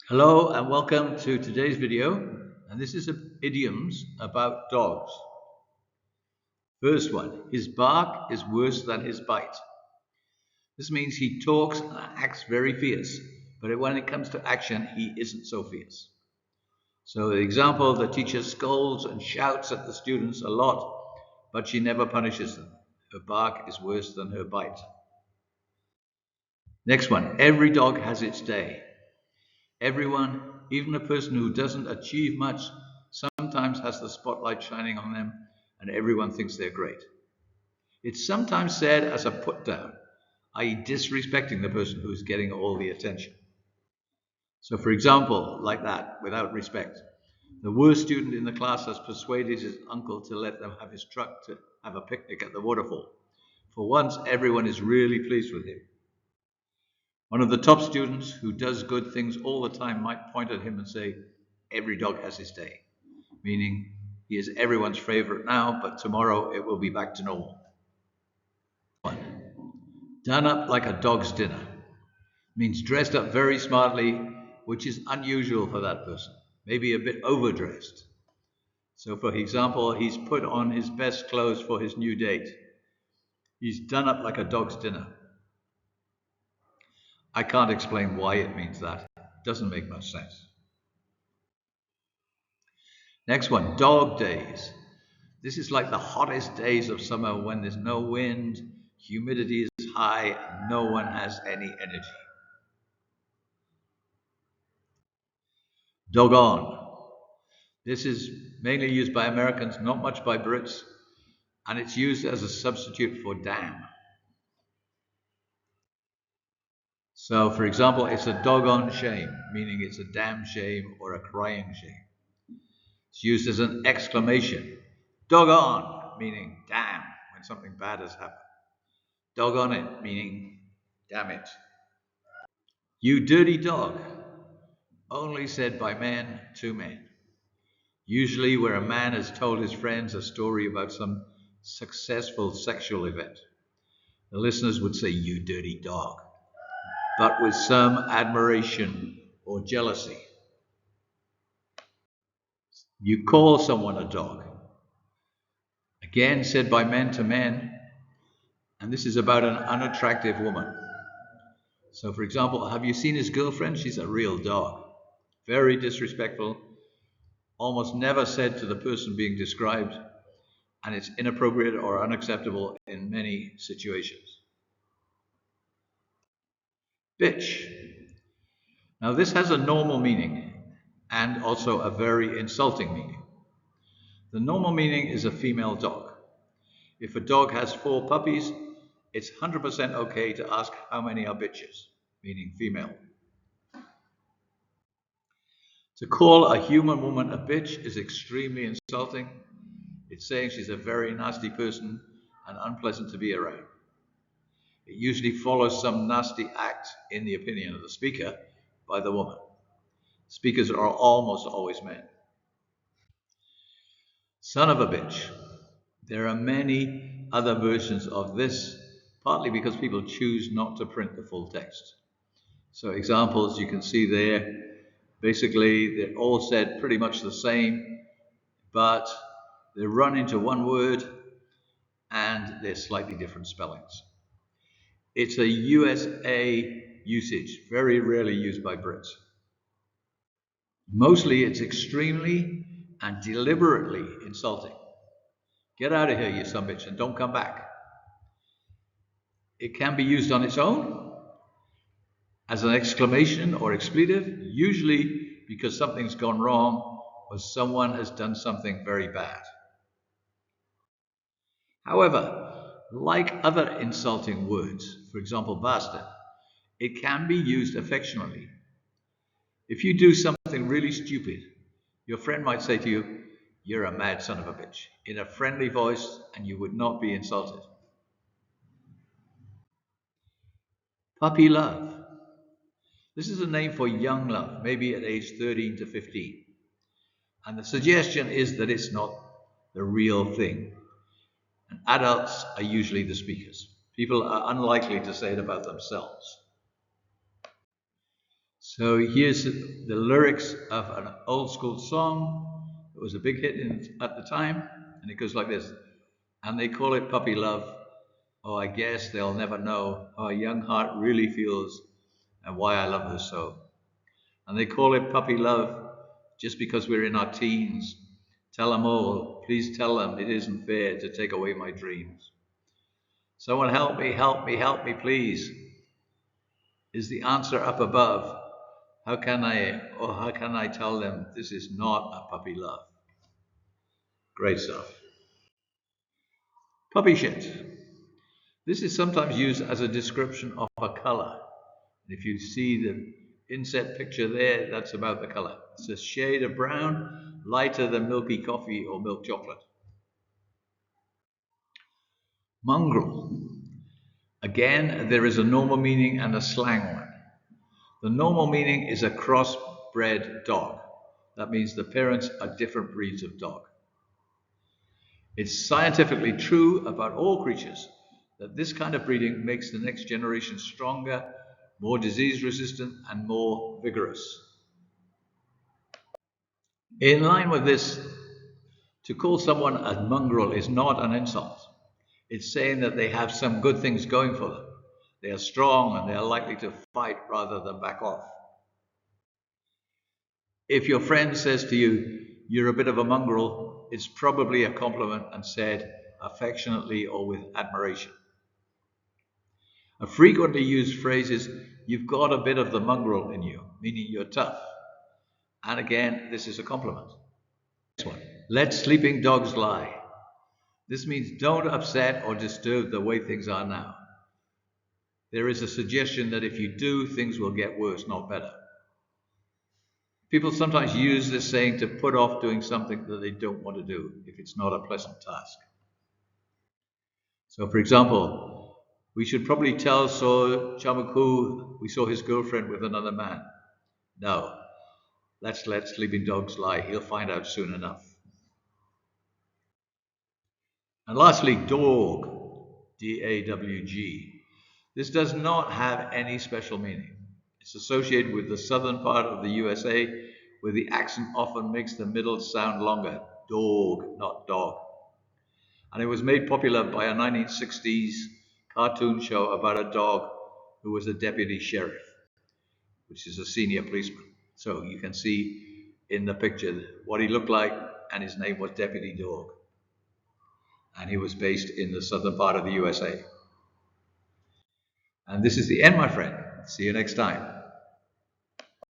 Hello and welcome to today's video, and this is idioms about dogs. First one, his bark is worse than his bite. This means he talks and acts very fierce, but when it comes to action, he isn't so fierce. So the example, the teacher scolds and shouts at the students a lot, but she never punishes them. Her bark is worse than her bite. Next one, every dog has its day. Everyone, even a person who doesn't achieve much, sometimes has the spotlight shining on them and everyone thinks they're great. It's sometimes said as a put down, i.e., disrespecting the person who's getting all the attention. So, for example, like that, without respect, the worst student in the class has persuaded his uncle to let them have his truck to have a picnic at the waterfall. For once, everyone is really pleased with him. One of the top students who does good things all the time might point at him and say, every dog has his day, meaning he is everyone's favorite now, but tomorrow it will be back to normal. Done up like a dog's dinner means dressed up very smartly, which is unusual for that person, maybe a bit overdressed. So, for example, he's put on his best clothes for his new date. He's done up like a dog's dinner. I can't explain why it means that. It doesn't make much sense. Next one, dog days. This is like the hottest days of summer when there's no wind, humidity is high, and no one has any energy. Doggone. This is mainly used by Americans, not much by Brits, and it's used as a substitute for damn. So, for example, it's a doggone shame, meaning it's a damn shame or a crying shame. It's used as an exclamation. Doggone, meaning damn, when something bad has happened. Doggone it, meaning damn it. You dirty dog, only said by men to men. Usually, where a man has told his friends a story about some successful sexual event. The listeners would say, you dirty dog, but with some admiration or jealousy. You call someone a dog. Again, said by men to men, and this is about an unattractive woman. So, for example, have you seen his girlfriend? She's a real dog. Very disrespectful, almost never said to the person being described, and it's inappropriate or unacceptable in many situations. Bitch. Now, this has a normal meaning and also a very insulting meaning. The normal meaning is a female dog. If a dog has 4 puppies, it's 100% okay to ask how many are bitches, meaning female. To call a human woman a bitch is extremely insulting. It's saying she's a very nasty person and unpleasant to be around. It usually follows some nasty act, in the opinion of the speaker, by the woman. Speakers are almost always men. Son of a bitch. There are many other versions of this, partly because people choose not to print the full text. So examples you can see there, basically they're all said pretty much the same, but they run into one word and they're slightly different spellings. It's a USA usage, very rarely used by Brits. Mostly it's extremely and deliberately insulting. Get out of here, you son bitch, and don't come back. It can be used on its own as an exclamation or expletive, usually because something's gone wrong or someone has done something very bad. However, like other insulting words, for example, bastard, it can be used affectionately. If you do something really stupid, your friend might say to you, you're a mad son of a bitch, in a friendly voice, and you would not be insulted. Puppy love. This is a name for young love, maybe at age 13 to 15. And the suggestion is that it's not the real thing. And adults are usually the speakers. People are unlikely to say it about themselves. So here's the lyrics of an old school song. It was a big hit at the time, and it goes like this. And they call it puppy love. Oh, I guess they'll never know how a young heart really feels and why I love her so. And they call it puppy love just because we're in our teens. Tell them all, please tell them it isn't fair to take away my dreams. Someone help me, help me, help me, please. Is the answer up above? How can I tell them this is not a puppy love? Great stuff. Puppy shit. This is sometimes used as a description of a color. If you see the inset picture there, that's about the color. It's a shade of brown, lighter than milky coffee or milk chocolate. Mongrel. Again, there is a normal meaning and a slang one. The normal meaning is a crossbred dog. That means the parents are different breeds of dog. It's scientifically true about all creatures that this kind of breeding makes the next generation stronger, more disease resistant, and more vigorous. In line with this, to call someone a mongrel is not an insult. It's saying that they have some good things going for them. They are strong and they are likely to fight rather than back off. If your friend says to you, you're a bit of a mongrel, it's probably a compliment and said affectionately or with admiration. A frequently used phrase is, you've got a bit of the mongrel in you, meaning you're tough. And again, this is a compliment. Next one. Let sleeping dogs lie. This means don't upset or disturb the way things are now. There is a suggestion that if you do, things will get worse, not better. People sometimes use this saying to put off doing something that they don't want to do if it's not a pleasant task. So, for example, we should probably tell So Chamuku we saw his girlfriend with another man. No, let's let sleeping dogs lie. He'll find out soon enough. And lastly, dawg, D-A-W-G. This does not have any special meaning. It's associated with the southern part of the USA where the accent often makes the middle sound longer. Dawg, not dog. And it was made popular by a 1960s cartoon show about a dog who was a deputy sheriff, which is a senior policeman. So you can see in the picture what he looked like, and his name was Deputy Dog. And he was based in the southern part of the USA. And this is the end, my friend. See you next time.